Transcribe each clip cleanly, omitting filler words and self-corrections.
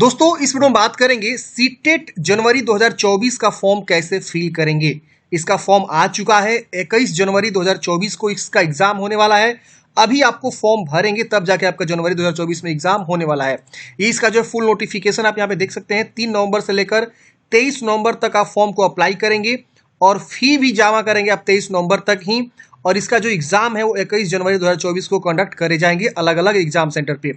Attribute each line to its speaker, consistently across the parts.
Speaker 1: दोस्तों इस वीडियो में बात करेंगे सीटेट जनवरी 2024 का फॉर्म कैसे फिल करेंगे। इसका फॉर्म आ चुका है, 21 जनवरी 2024 को इसका एग्जाम होने वाला है। अभी आपको फॉर्म भरेंगे तब जाके आपका जनवरी 2024 में एग्जाम होने वाला है। ये इसका जो फुल नोटिफिकेशन आप यहाँ पे देख सकते हैं, 3 नवंबर से लेकर 23 नवंबर तक आप फॉर्म को अप्लाई करेंगे और फी भी जमा करेंगे आप 23 नवंबर तक ही। और इसका जो एग्जाम है वो 21 जनवरी 2024 को कंडक्ट करे जाएंगे अलग अलग एग्जाम सेंटर पे।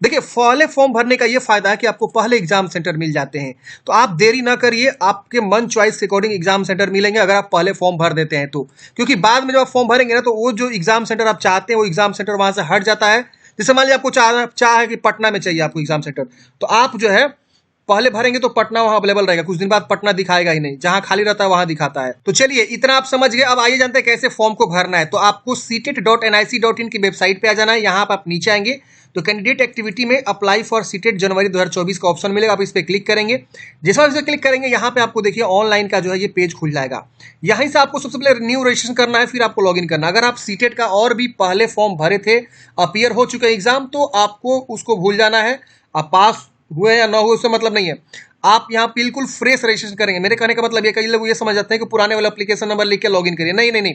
Speaker 1: देखिए पहले फॉर्म भरने का ये फायदा है कि आपको पहले एग्जाम सेंटर मिल जाते हैं, तो आप देरी ना करिए, आपके मन चॉइस के अकॉर्डिंग एग्जाम सेंटर मिलेंगे अगर आप पहले फॉर्म भर देते हैं तो। क्योंकि बाद में जब आप फॉर्म भरेंगे ना तो वो जो एग्जाम सेंटर आप चाहते हैं वो एग्जाम सेंटर वहां से हट जाता है। जैसे मान लीजिए आपको चाह है कि पटना में चाहिए आपको एग्जाम सेंटर, तो आप जो है पहले भरेंगे तो पटना वहां अवेलेबल रहेगा, कुछ दिन बाद पटना दिखाएगा ही नहीं, जहां खाली रहता है वहां दिखाता है। तो चलिए इतना आप समझ गए। अब आइए जानते हैं कैसे फॉर्म को भरना है। तो आपको seated.nic.in की वेबसाइट पे आ जाना है। यहाँ पर आप नीचे आएंगे तो कैंडिडेट एक्टिविटी में अप्लाई फॉर सीटेट जनवरी 2024 का ऑप्शन मिलेगा, आप इस पे क्लिक करेंगे। जैसा इस पे क्लिक करेंगे यहाँ पे आपको देखिए ऑनलाइन का जो है ये पेज खुल जाएगा। यहीं से आपको सबसे पहले न्यू रजिस्ट्रेशन करना है, फिर आपको लॉगिन करना है। अगर आप सीटेट का और भी पहले फॉर्म भरे थे, अपीयर हो चुके एग्जाम, तो आपको उसको भूल जाना है। आप पास हुए या ना हुए उससे मतलब नहीं है, आप यहाँ बिल्कुल फ्रेश रजिस्ट्रेशन करेंगे। मेरे कहने का मतलब ये, कई लोग ये समझ जाते हैं कि पुराने वाला एप्लीकेशन नंबर लिख के लॉगिन करिए। नहीं नहीं नहीं,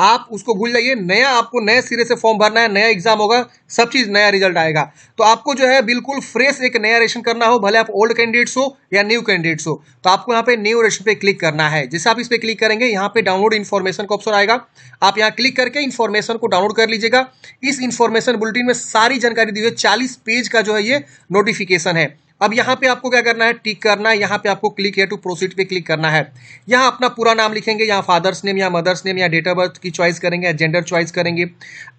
Speaker 1: आप उसको भूल जाइए। नया आपको नए सिरे से फॉर्म भरना है, नया एग्जाम होगा, सब चीज नया रिजल्ट आएगा। तो आपको जो है बिल्कुल फ्रेश एक नया रजिस्ट्रेशन करना हो, भले आप ओल्ड कैंडिडेट्स हो या न्यू कैंडिडेट्स हो, तो आपको यहाँ पे न्यू रजिस्ट्रेशन पे क्लिक करना है। जैसे आप इस पे क्लिक करेंगे यहाँ पे डाउनलोड इन्फॉर्मेशन का ऑप्शन आएगा, आप यहाँ क्लिक करके इन्फॉर्मेशन को डाउनलोड कर लीजिएगा। इस इन्फॉर्मेशन बुलेटिन में सारी जानकारी दी हुई है, 40 पेज का जो है ये नोटिफिकेशन है। अब यहाँ पे आपको क्या करना है, टिक करना है। यहाँ पे आपको क्लिक है टू प्रोसीड पे क्लिक करना है। यहाँ अपना पूरा नाम लिखेंगे, यहाँ फादर्स नेम या मदर्स नेम या डेट ऑफ बर्थ की चॉइस करेंगे या जेंडर चॉइस करेंगे।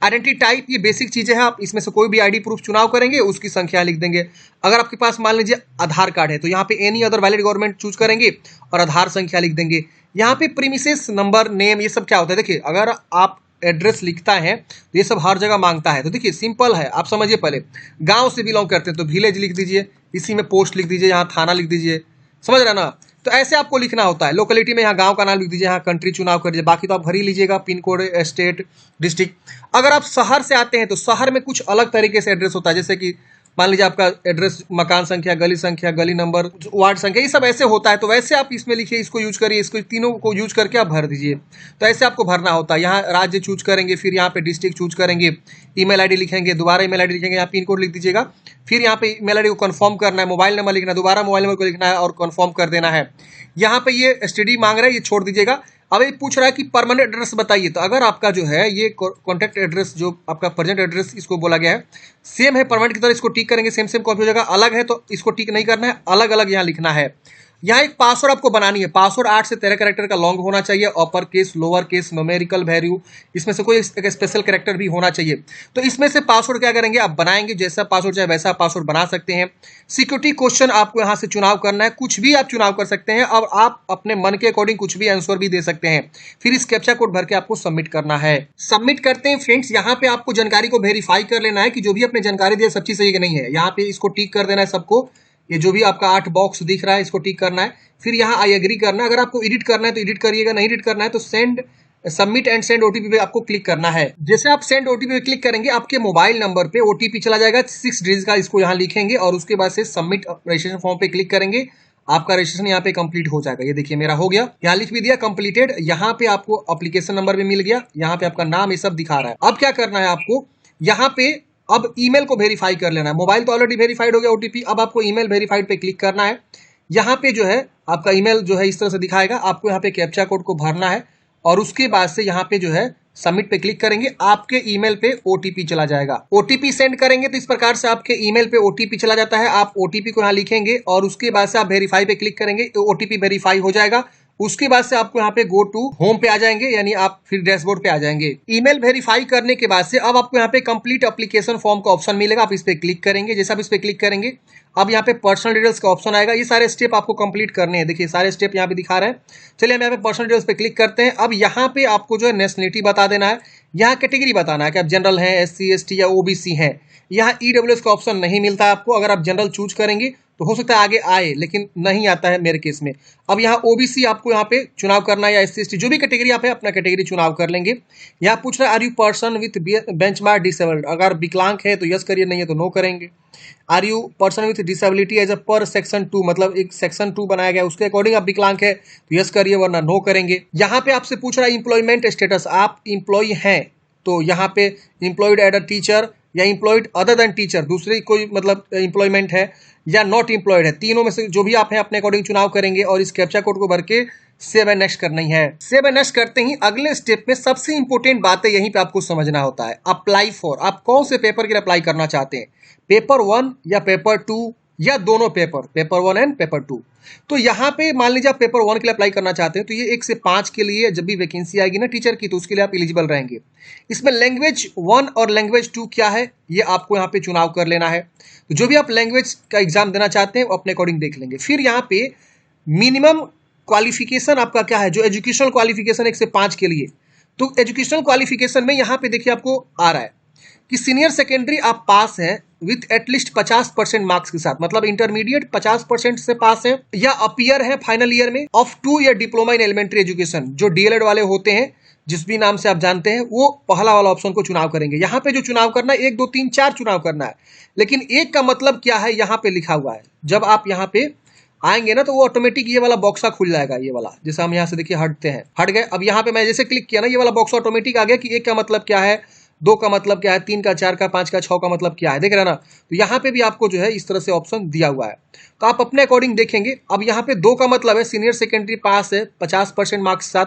Speaker 1: आइडेंटिटी टाइप ये बेसिक चीजें हैं, आप इसमें से कोई भी आईडी प्रूफ चुनाव करेंगे, उसकी संख्या लिख देंगे। अगर आपके पास मान लीजिए आधार कार्ड है तो यहाँ पे any other valid government choose करेंगे और आधार संख्या लिख देंगे। यहाँ पे प्रीमिसेस नंबर नेम ये सब क्या होता है, देखिए अगर आप एड्रेस लिखता है तो ये सब हर जगह मांगता है। तो देखिए सिंपल है, आप समझिए। पहले गांव से बिलोंग करते हैं तो विलेज लिख दीजिए, इसी में पोस्ट लिख दीजिए, यहाँ थाना लिख दीजिए, समझ रहे ना। तो ऐसे आपको लिखना होता है। लोकेलिटी में यहाँ गांव का नाम लिख दीजिए, यहाँ कंट्री चुनाव कर दीजिए, बाकी तो आप भर ही लीजिएगा, पिन कोड, स्टेट, डिस्ट्रिक्ट। अगर आप शहर से आते हैं तो शहर में कुछ अलग तरीके से एड्रेस होता है, जैसे कि मान लीजिए आपका एड्रेस, मकान संख्या, गली नंबर, वार्ड संख्या, ये सब ऐसे होता है। तो वैसे आप इसमें लिखिए, इसको यूज करिए, इसको तीनों को यूज करके आप भर दीजिए। तो ऐसे आपको भरना होता है। यहाँ राज्य चूज करेंगे, फिर यहाँ पे डिस्ट्रिक्ट चूज करेंगे, ईमेल आईडी लिखेंगे, दोबारा ईमेल आईडी लिखेंगे, यहाँ पिन कोड लिख दीजिएगा। फिर यहाँ पे ईमेल आईडी को कंफर्म करना है, मोबाइल नंबर लिखना है, दोबारा मोबाइल नंबर को लिखना है और कंफर्म कर देना है। यहाँ पे ये एसटीडी मांग रहा है, ये छोड़ दीजिएगा। अब ये पूछ रहा है कि परमानेंट एड्रेस बताइए। तो अगर आपका जो है ये कॉन्टैक्ट एड्रेस जो आपका प्रेजेंट एड्रेस इसको बोला गया है सेम है परमानेंट की तरह, इसको टिक करेंगे, सेम कॉपी हो जाएगा। अलग है तो इसको टिक नहीं करना है, अलग अलग यहाँ लिखना है। यहाँ एक पासवर्ड आपको बनानी है। पासवर्ड 8 से 13 कैरेक्टर का लॉन्ग होना चाहिए, upper case, lower case, numerical value, इसमें से कोई एक स्पेशल कैरेक्टर भी होना चाहिए। तो इसमें से पासवर्ड क्या करेंगे, आप बनाएंगे, जैसा पासवर्ड चाहे वैसा पासवर्ड बना सकते हैं। सिक्योरिटी क्वेश्चन आपको यहाँ से चुनाव करना है, कुछ भी आप चुनाव कर सकते हैं और आप अपने मन के अकॉर्डिंग कुछ भी आंसर भी दे सकते हैं। फिर इस कैप्चा कोड भर के आपको सबमिट करना है। सबमिट करते हैं फ्रेंड्स, यहाँ पे आपको जानकारी को वेरीफाई कर लेना है कि जो भी अपने जानकारी दिया सब चीज सही है कि नहीं है। यहाँ पे इसको टिक कर देना है सबको, ये जो भी आपका 8 बॉक्स दिख रहा है इसको टिक करना है। फिर यहाँ आई एग्री करना है। अगर आपको एडिट करना है तो एडिट करिएगा, नहीं एडिट करना है तो send, submit and send OTP पे आपको क्लिक करना है। जैसे आप सेंड ओटीपी पे क्लिक करेंगे आपके मोबाइल नंबर पे ओटीपी चला जाएगा 6 डिजिट का, इसको यहाँ लिखेंगे और उसके बाद से सबमिट रजिस्ट्रेशन फॉर्म पे क्लिक करेंगे। आपका रजिस्ट्रेशन यहाँ पे कंप्लीट हो जाएगा। ये देखिए मेरा हो गया, यहाँ लिख भी दिया कंप्लीटेड। यहाँ पे आपको एप्लीकेशन नंबर भी मिल गया, यहाँ पे आपका नाम ये सब दिखा रहा है। अब क्या करना है आपको, यहाँ पे अब ईमेल को वेरीफाई कर लेना है। मोबाइल तो ऑलरेडी वेरीफाइड हो गया ओटीपी, अब आपको ईमेल वेरीफाइड पे क्लिक करना है। यहाँ पे जो है आपका ईमेल जो है इस तरह से दिखाएगा, आपको यहाँ पे कैप्चा कोड को भरना है और उसके बाद से यहाँ पे जो है सबमिट पे क्लिक करेंगे, आपके ईमेल पे ओटीपी चला जाएगा। ओटीपी सेंड करेंगे तो इस प्रकार से आपके ईमेल पे ओटीपी चला जाता है। आप ओटीपी को यहाँ लिखेंगे और उसके बाद से आप वेरीफाई पे क्लिक करेंगे तो ओटीपी वेरीफाई हो जाएगा। उसके बाद से आपको यहाँ पे गो टू होम पे आ जाएंगे, यानी आप फिर डैशबोर्ड पे आ जाएंगे। ईमेल वेरीफाई करने के बाद से अब आपको यहाँ पे कंप्लीट एप्लीकेशन फॉर्म का ऑप्शन मिलेगा, आप इस पे क्लिक करेंगे। जैसे आप इस पे क्लिक करेंगे अब यहाँ पे पर्सनल डिटेल्स का ऑप्शन आएगा। ये सारे स्टेप आपको कंप्लीट करने हैं, देखिए सारे स्टेप यहाँ पे दिखा रहे हैं। चलिए हम यहाँ पे पर्सनल डिटेल्स पे क्लिक करते हैं। अब यहाँ पे आपको जो है नेशनलिटी बता देना है, यहाँ कैटेगरी बताना है कि आप जनरल हैं, SC ST या OBC हैं। यहाँ EWS का ऑप्शन नहीं मिलता है आपको। अगर आप जनरल चूज करेंगे तो हो सकता है आगे आए, लेकिन नहीं आता है मेरे केस में। अब यहाँ ओबीसी आपको यहाँ पे चुनाव करना है, या एससी एसटी जो भी कैटेगरी आप है अपना कैटेगरी चुनाव कर लेंगे। यहाँ पूछ रहा है are you person with benchmark disabled, अगर विकलांग है तो यस करिए, नहीं है तो नो करेंगे। Are you person with disability as a per section 2, मतलब एक सेक्शन 2 बनाया गया उसके अकॉर्डिंग आप विकलांग है तो यस करिए, वरना नो करेंगे। यहाँ पे आपसे पूछ रहा है इंप्लॉयमेंट स्टेटस, आप इंप्लॉय हैं तो यहाँ पे इंप्लॉयड एड अ टीचर या इंप्लॉयड अदर देन टीचर, दूसरी कोई मतलब इंप्लॉयमेंट है या नॉट इंप्लॉयड है, तीनों में से जो भी आप हैं अपने अकॉर्डिंग चुनाव करेंगे और इस कैप्चा कोड को भर के सेव एंड नेक्स्ट करनी है। सेव एंड नेक्स्ट करते ही अगले स्टेप में सबसे इंपॉर्टेंट बात है यहीं पे आपको समझना होता है, अप्लाई फॉर, आप कौन से पेपर के लिए अप्लाई करना चाहते हैं, पेपर 1 या पेपर 2 या दोनों पेपर 1 एंड पेपर 2। तो यहाँ पे मान लीजिए आप पेपर 1 के लिए अप्लाई करना चाहते हैं तो ये 1 से 5 के लिए जब भी वैकेंसी आएगी ना टीचर की तो उसके लिए आप एलिजिबल रहेंगे। इसमें लैंग्वेज 1 और लैंग्वेज 2 क्या है ये आपको यहाँ पे चुनाव कर लेना है। तो जो भी आप लैंग्वेज का एग्जाम देना चाहते हैं वो अपने अकॉर्डिंग देख लेंगे। फिर यहाँ पे मिनिमम क्वालिफिकेशन आपका क्या है, जो एजुकेशनल क्वालिफिकेशन 1 से 5 के लिए, तो एजुकेशनल क्वालिफिकेशन में यहाँ पे देखिए आपको आ रहा है कि सीनियर सेकेंडरी आप पास हैं विथ एटलीस्ट 50% मार्क्स के साथ, मतलब इंटरमीडिएट 50% से पास है, या अपीयर है फाइनल ईयर में of 2 year diploma in elementary education, जो डीएलएड वाले होते हैं जिस भी नाम से आप जानते हैं, वो पहला वाला ऑप्शन को चुनाव करेंगे। यहाँ पे जो चुनाव करना है 1 2 3 4 चुनाव करना है, लेकिन एक का मतलब क्या है यहाँ पे लिखा हुआ है। जब आप यहाँ पे आएंगे ना तो वो ऑटोमेटिक ये वाला बॉक्सा खुल जाएगा, ये वाला जैसे हम यहाँ से देखिए हटते हैं, हट गए। अब यहाँ पे मैं जैसे क्लिक किया ना ये वाला बॉक्स ऑटोमेटिक आ गया कि 1 का मतलब क्या है, 2 का मतलब क्या है, 3 का, 4 का, 5 का, 6 का मतलब क्या है, देख रहे हैं ना। तो यहाँ पे भी आपको जो है इस तरह से ऑप्शन दिया हुआ है, तो आप अपने अकॉर्डिंग देखेंगे। अब यहाँ पे 2 का मतलब है सीनियर सेकेंडरी पास है 50% मार्क्स के साथ,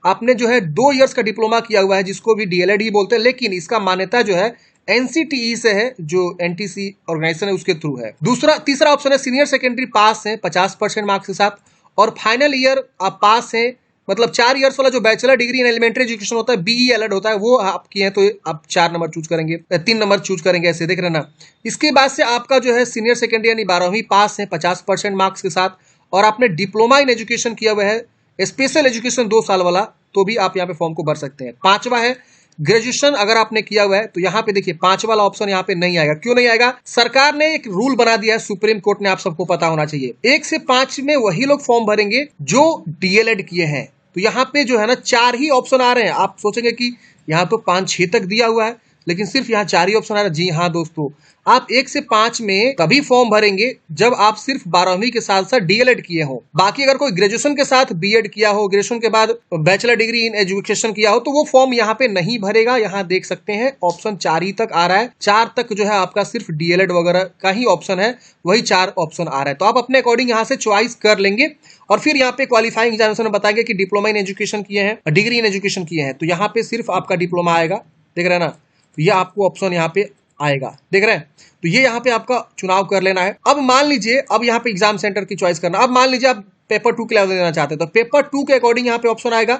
Speaker 1: आपने जो है 2 इयर्स का डिप्लोमा किया हुआ है जिसको भी डीएलएड ही बोलते हैं, लेकिन इसका मान्यता जो है एनसीटीई से है, जो एनटीसी ऑर्गेनाइजेशन है उसके थ्रू है। तीसरा ऑप्शन है सीनियर सेकेंडरी पास है 50% मार्क्स के साथ, और फाइनल ईयर आप पास है, मतलब 4 इयर्स वाला जो bachelor degree in elementary education होता है बीईएलएड होता है वो आपकी है, तो आप 4 नंबर चूज करेंगे, 3 नंबर चूज करेंगे, ऐसे देख रहे ना। इसके बाद से आपका जो है सीनियर सेकेंडरी यानी 12वीं पास है 50% मार्क्स के साथ, और आपने डिप्लोमा इन एजुकेशन किया हुआ है स्पेशल एजुकेशन 2 साल वाला, तो भी आप यहाँ पे फॉर्म को भर सकते हैं। 5वां है ग्रेजुएशन अगर आपने किया हुआ है, तो यहाँ पे देखिए 5 वाला ऑप्शन यहाँ पे नहीं आएगा। क्यों नहीं आएगा? सरकार ने एक रूल बना दिया है, सुप्रीम कोर्ट ने, आप सबको पता होना चाहिए। 1 से 5 में वही लोग फॉर्म भरेंगे जो डीएलएड किए हैं। तो यहाँ पे जो है ना 4 ही ऑप्शन आ रहे हैं। आप सोचेंगे कि यहाँ तो 5-6 तक दिया हुआ है, लेकिन सिर्फ यहाँ 4 ही ऑप्शन आ रहा है। जी हाँ दोस्तों, आप 1 से 5 में तभी फॉर्म भरेंगे जब आप सिर्फ 12वीं के साथ साथ डीएलएड किए हो। बाकी अगर कोई ग्रेजुएशन के साथ बीएड किया हो, ग्रेजुएशन के बाद बैचलर डिग्री इन एजुकेशन किया हो, तो वो फॉर्म यहाँ पे नहीं भरेगा। यहाँ देख सकते हैं ऑप्शन 4 ही तक आ रहा है। 4 तक जो है आपका सिर्फ डीएलएड वगैरह का ही ऑप्शन है, वही 4 ऑप्शन आ रहा है। तो आप अपने अकॉर्डिंग यहाँ से चॉइस कर लेंगे, और फिर यहाँ पे क्वालिफाइंग एग्जामिनेशन में बताएंगे कि डिप्लोमा इन एजुकेशन किए हैं, डिग्री इन एजुकेशन किए हैं, तो यहाँ पे सिर्फ आपका डिप्लोमा आएगा, देख रहे हैं ना। तो ये आपको ऑप्शन यहाँ पे आएगा, देख रहे हैं। तो ये यहाँ पे आपका चुनाव कर लेना है। अब मान लीजिए, अब यहाँ पे एग्जाम सेंटर की चॉइस करना। अब मान लीजिए आप पेपर 2 के लिए देना चाहते हैं, तो पेपर 2 के अकॉर्डिंग यहाँ पे ऑप्शन आएगा।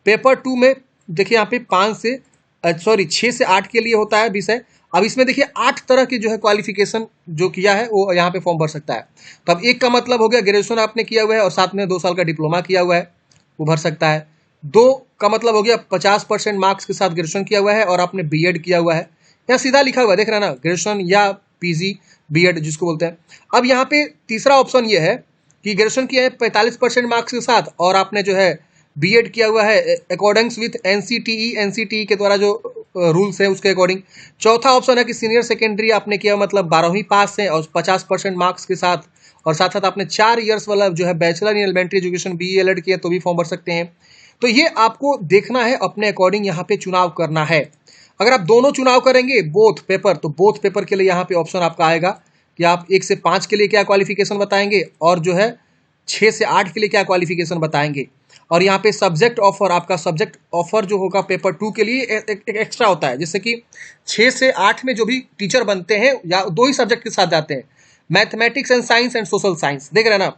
Speaker 1: पेपर 2 में देखिए यहाँ पे 6 से 8 के लिए होता है विषय। अब इसमें देखिए 8 तरह की जो है क्वालिफिकेशन जो किया है वो यहाँ पे फॉर्म भर सकता है। तो अब 1 का मतलब हो गया ग्रेजुएशन आपने किया हुआ है और साथ में 2 साल का डिप्लोमा किया हुआ है, वो भर सकता है। 2 का मतलब हो गया 50% मार्क्स के साथ ग्रेजुएशन किया हुआ है और आपने बीएड किया हुआ है। यहाँ सीधा लिखा हुआ है, देख रहे हैं ना, ग्रेजुएशन या पीजी बीएड जिसको बोलते हैं। अब यहाँ पे तीसरा ऑप्शन ये है कि ग्रेजुएशन किया है 45% मार्क्स के साथ और आपने जो है बीएड किया हुआ है अकॉर्डिंग्स विथ एनसीटीई के द्वारा जो रूल्स है उसके अकॉर्डिंग। चौथा ऑप्शन है कि सीनियर सेकेंडरी आपने किया, मतलब 12वीं पास है और 50% मार्क्स के साथ, और साथ साथ आपने 4 इयर्स वाला जो है bachelor in elementary education BElEd किया, तो भी फॉर्म भर सकते हैं। तो ये आपको देखना है, अपने अकॉर्डिंग यहाँ पे चुनाव करना है। अगर आप दोनों चुनाव करेंगे बोथ पेपर, तो बोथ पेपर के लिए यहाँ पे ऑप्शन आपका आएगा कि आप 1 से 5 के लिए क्या क्वालिफिकेशन बताएंगे और जो है 6 से 8 के लिए क्या क्वालिफिकेशन बताएंगे। और यहाँ पे सब्जेक्ट ऑफर, आपका सब्जेक्ट ऑफर जो होगा पेपर 2 के लिए एक एक्स्ट्रा होता है, जैसे कि 6 से 8 में जो भी टीचर बनते हैं या 2 ही सब्जेक्ट के साथ जाते हैं, mathematics and science and social science, देख रहे हैं ना।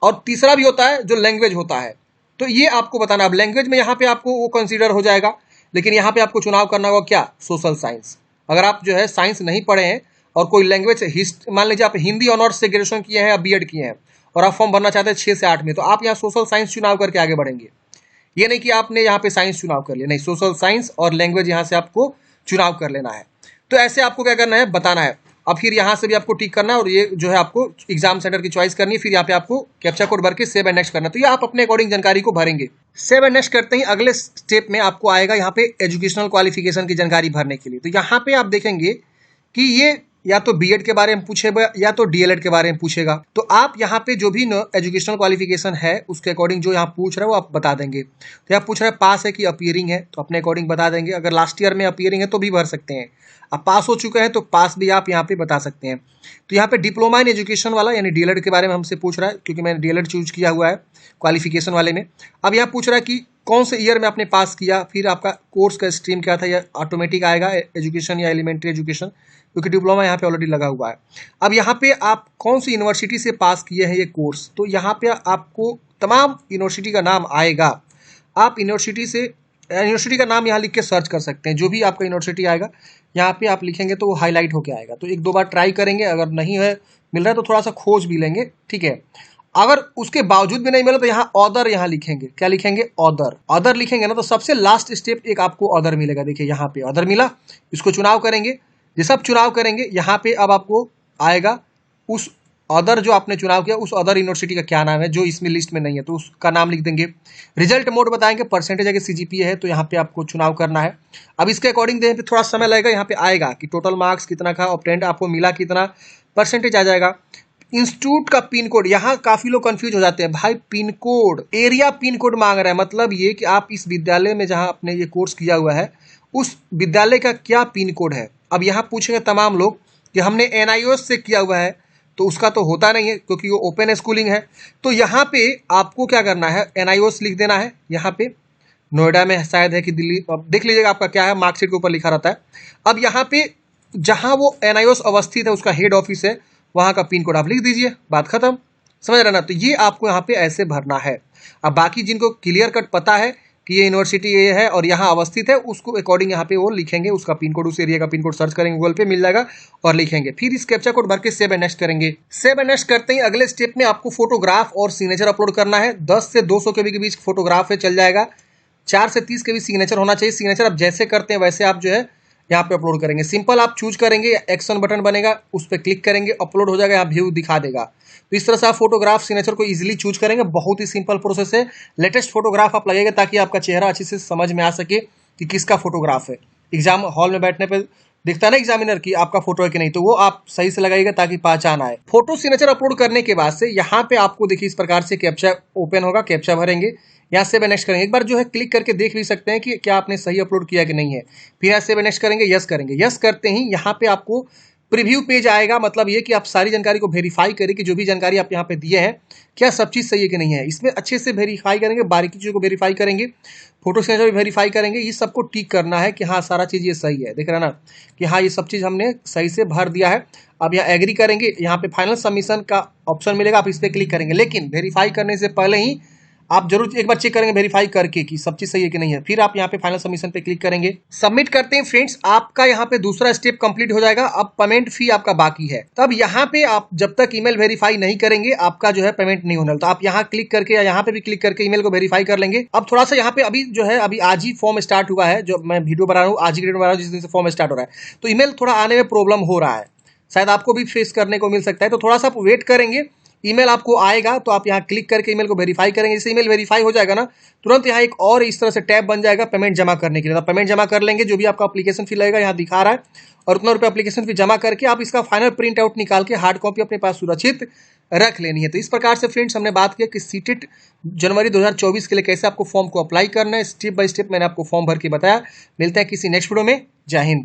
Speaker 1: और तीसरा भी होता है जो लैंग्वेज होता है, तो ये आपको बताना। अब लैंग्वेज में यहाँ पे आपको वो कंसीडर हो जाएगा, लेकिन यहाँ पे आपको चुनाव करना होगा क्या, सोशल साइंस। अगर आप जो है साइंस नहीं पढ़े हैं और कोई लैंग्वेज, मान लीजिए आप हिंदी ऑनर्स से ग्रेजुएशन किए हैं या बीएड किए हैं और आप फॉर्म भरना चाहते हैं 6 से 8 में, तो आप यहाँ सोशल साइंस चुनाव करके आगे बढ़ेंगे। ये नहीं कि आपने यहाँ पे साइंस चुनाव कर लिया, नहीं, सोशल साइंस और लैंग्वेज यहाँ से आपको चुनाव कर लेना है। तो ऐसे आपको क्या करना है, बताना है। अब फिर यहाँ से भी आपको टिक करना है और ये जो है आपको एग्जाम सेंटर की चॉइस करनी है। फिर यहाँ पे आपको कैप्चा कोड भर के सेव एंड नेक्स्ट करना है। तो ये आप अपने अकॉर्डिंग जानकारी को भरेंगे। सेव एंड नेक्स्ट करते ही अगले स्टेप में आपको आएगा यहाँ पे एजुकेशनल क्वालिफिकेशन की जानकारी भरने के लिए। तो यहाँ पे आप देखेंगे कि ये या तो बीएड के बारे में पूछेगा या तो डीएलएड के बारे में पूछेगा। तो आप यहाँ पे जो भी एजुकेशनल क्वालिफिकेशन है उसके अकॉर्डिंग जो यहाँ पूछ रहा है वो आप बता देंगे। तो यहाँ पूछ रहा है पास है कि अपीयरिंग है, तो अपने अकॉर्डिंग बता देंगे। अगर लास्ट ईयर में अपीयरिंग है तो भी भर सकते हैं। अब पास हो चुके हैं तो पास भी आप यहाँ पे बता सकते हैं। तो यहाँ पे डिप्लोमा इन एजुकेशन वाला यानी डीएलएड के बारे में हमसे पूछ रहा है, क्योंकि मैंने डीएलएड चूज किया हुआ है क्वालिफिकेशन वाले में। अब यहाँ पूछ रहा है कि कौन से ईयर में आपने पास किया, फिर आपका कोर्स का स्ट्रीम क्या था, या ऑटोमेटिक आएगा एजुकेशन या एलिमेंट्री एजुकेशन, क्योंकि डिप्लोमा यहाँ पे ऑलरेडी लगा हुआ है। अब यहाँ पे आप कौन सी यूनिवर्सिटी से पास किए हैं ये कोर्स, तो यहाँ पे आपको तमाम यूनिवर्सिटी का नाम आएगा। आप यूनिवर्सिटी का नाम यहाँ लिख के सर्च कर सकते हैं। जो भी आपका यूनिवर्सिटी आएगा यहाँ पे आप लिखेंगे तो वो हाईलाइट होके आएगा। तो एक दो बार ट्राई करेंगे, अगर नहीं है मिल रहा है तो थोड़ा सा खोज भी लेंगे, ठीक है। अगर उसके बावजूद भी नहीं मिला तो यहाँ ऑदर यहाँ लिखेंगे। क्या लिखेंगे? ऑदर लिखेंगे ना तो सबसे लास्ट स्टेप एक आपको ऑदर मिलेगा। देखिए यहाँ पे ऑदर मिला, इसको चुनाव करेंगे। जैसे आप चुनाव करेंगे यहाँ पे अब आपको आएगा उस अदर जो आपने चुनाव किया उस अदर यूनिवर्सिटी का क्या नाम है जो इसमें लिस्ट में नहीं है, तो उसका नाम लिख देंगे। रिजल्ट मोड बताएंगे, परसेंटेज अगर सीजीपीए है तो यहाँ पे आपको चुनाव करना है। अब इसके अकॉर्डिंग देखिए थोड़ा समय लगेगा, यहाँ पे आएगा कि टोटल मार्क्स कितना का, ऑब्टेंड आपको मिला कितना, परसेंटेज आ जाएगा। इंस्टीट्यूट का पिन कोड, यहाँ काफी लोग कंफ्यूज हो जाते हैं, भाई pin code, area pin code मांग रहा है। मतलब ये कि आप इस विद्यालय में जहाँ आपने ये कोर्स किया हुआ है उस विद्यालय का क्या पिन कोड है। अब यहाँ पूछेंगे तमाम लोग कि हमने एनआईओएस से किया हुआ है, तो उसका तो होता नहीं है क्योंकि वो ओपन स्कूलिंग है। तो यहाँ पे आपको क्या करना है, एनआईओएस लिख देना है। यहाँ पे नोएडा में शायद है कि दिल्ली, अब देख लीजिएगा आपका क्या है, मार्कशीट के ऊपर लिखा रहता है। अब यहाँ पे जहाँ वो एनआईओएस अवस्थित है उसका हेड ऑफिस है, वहाँ का पिन कोड आप लिख दीजिए, बात खत्म। समझ रहे ना? तो ये आपको यहाँ पे ऐसे भरना है। अब बाकी जिनको क्लियर कट पता है कि ये यूनिवर्सिटी ये है और यहाँ अवस्थित है, उसको अकॉर्डिंग यहाँ पे वो लिखेंगे उसका पिन कोड, उस एरिया का पिन कोड सर्च करेंगे गूगल पे मिल जाएगा और लिखेंगे। फिर इस कैप्चा कोड भर के सेव एंड नेक्स्ट करेंगे। सेव एंड नेक्स्ट करते ही अगले स्टेप में आपको फोटोग्राफ और सिग्नेचर अपलोड करना है। 10 से 200 के बीच फोटोग्राफ है, चल जाएगा। 4 से 30 के बीच सिग्नेचर होना चाहिए। सिग्नेचर आप जैसे करते हैं वैसे आप जो है यहाँ पे अपलोड करेंगे। सिंपल आप चूज करेंगे, एक्शन बटन बनेगा, उस पर क्लिक करेंगे, अपलोड हो जाएगा, यहाँ व्यू दिखा देगा। तो इस तरह से आप फोटोग्राफ सिग्नेचर को इजीली चूज करेंगे। बहुत ही सिंपल प्रोसेस है। लेटेस्ट फोटोग्राफ आप लगेगा ताकि आपका चेहरा अच्छे से समझ में आ सके कि किसका फोटोग्राफ है। एग्जाम हॉल में बैठने पर दिखता है ना एग्जामिनर की आपका फोटो है कि नहीं, तो वो आप सही से लगाइएगा ताकि पहचान आए। फोटो सिग्नेचर अपलोड करने के बाद से यहाँ पे आपको देखिए इस प्रकार से कैप्चा ओपन होगा, कैप्चा भरेंगे, यहाँ सेव एंड नेक्स्ट करेंगे। एक बार जो है क्लिक करके देख भी सकते हैं कि क्या आपने सही अपलोड किया कि नहीं है। फिर यहाँ सेव एंड नेक्स्ट करेंगे, यस करेंगे। यस करते ही यहाँ पे आपको प्रीव्यू पेज आएगा। मतलब ये कि आप सारी जानकारी को वेरीफाई करें कि जो भी जानकारी आप यहाँ पे दिए हैं क्या सब चीज़ सही है कि नहीं है। इसमें अच्छे से वेरीफाई करेंगे, बारीकी चीज़ों को वेरीफाई करेंगे, फोटो सिग्नेचर भी वेरीफाई करेंगे। ये सबको टिक करना है कि हाँ सारा चीज़ ये सही है। देख रहे हैं ना कि हाँ ये सब चीज़ हमने सही से भर दिया है। अब यहाँ एग्री करेंगे, यहाँ पे फाइनल सबमिशन का ऑप्शन मिलेगा, आप इस पर क्लिक करेंगे। लेकिन वेरीफाई करने से पहले ही आप जरूर एक बार चेक करेंगे वेरीफाई करके कि सब चीज सही है कि नहीं है। फिर आप यहाँ पे फाइनल सबमिशन पे क्लिक करेंगे, सबमिट करते हैं। फ्रेंड्स आपका यहाँ पे दूसरा स्टेप कंप्लीट हो जाएगा। अब पेमेंट फी आपका बाकी है। तब यहाँ पे आप जब तक ईमेल वेरीफाई नहीं करेंगे आपका जो है पेमेंट नहीं होने। तो आप यहाँ क्लिक करके या यहाँ पे भी क्लिक करके ईमेल को वेरीफाई कर लेंगे। अब थोड़ा सा यहाँ पे अभी जो है अभी आज ही फॉर्म स्टार्ट हुआ है, जो मैं वीडियो बना रहा हूँ आज ही डेट बना रहा हूँ जिस दिन से फॉर्म स्टार्ट हो रहा है, तो ईमेल थोड़ा आने में प्रॉब्लम हो रहा है, शायद आपको भी फेस करने को मिल सकता है। तो थोड़ा सा आप वेट करेंगे, ईमेल आपको आएगा तो आप यहाँ क्लिक करके ईमेल को वेरीफाई करेंगे। जैसे ईमेल वेरीफाई हो जाएगा ना तुरंत यहाँ एक और इस तरह से टैब बन जाएगा पेमेंट जमा करने के लिए। तो पेमेंट जमा कर लेंगे, जो भी आपका एप्लीकेशन फी लगेगा यहाँ दिखा रहा है, और उतना रुपये एप्लीकेशन फी जमा करके आप इसका फाइनल प्रिंट आउट निकाल के हार्ड कॉपी अपने पास सुरक्षित रख लेनी है। तो इस प्रकार से फ्रेंड्स हमने बात किया कि सीटेट जनवरी 2024 के लिए कैसे आपको फॉर्म को अप्लाई करना है। स्टेप बाय स्टेप मैंने आपको फॉर्म भर के बताया। मिलता है किसी नेक्स्ट वीडियो में। जय हिंद।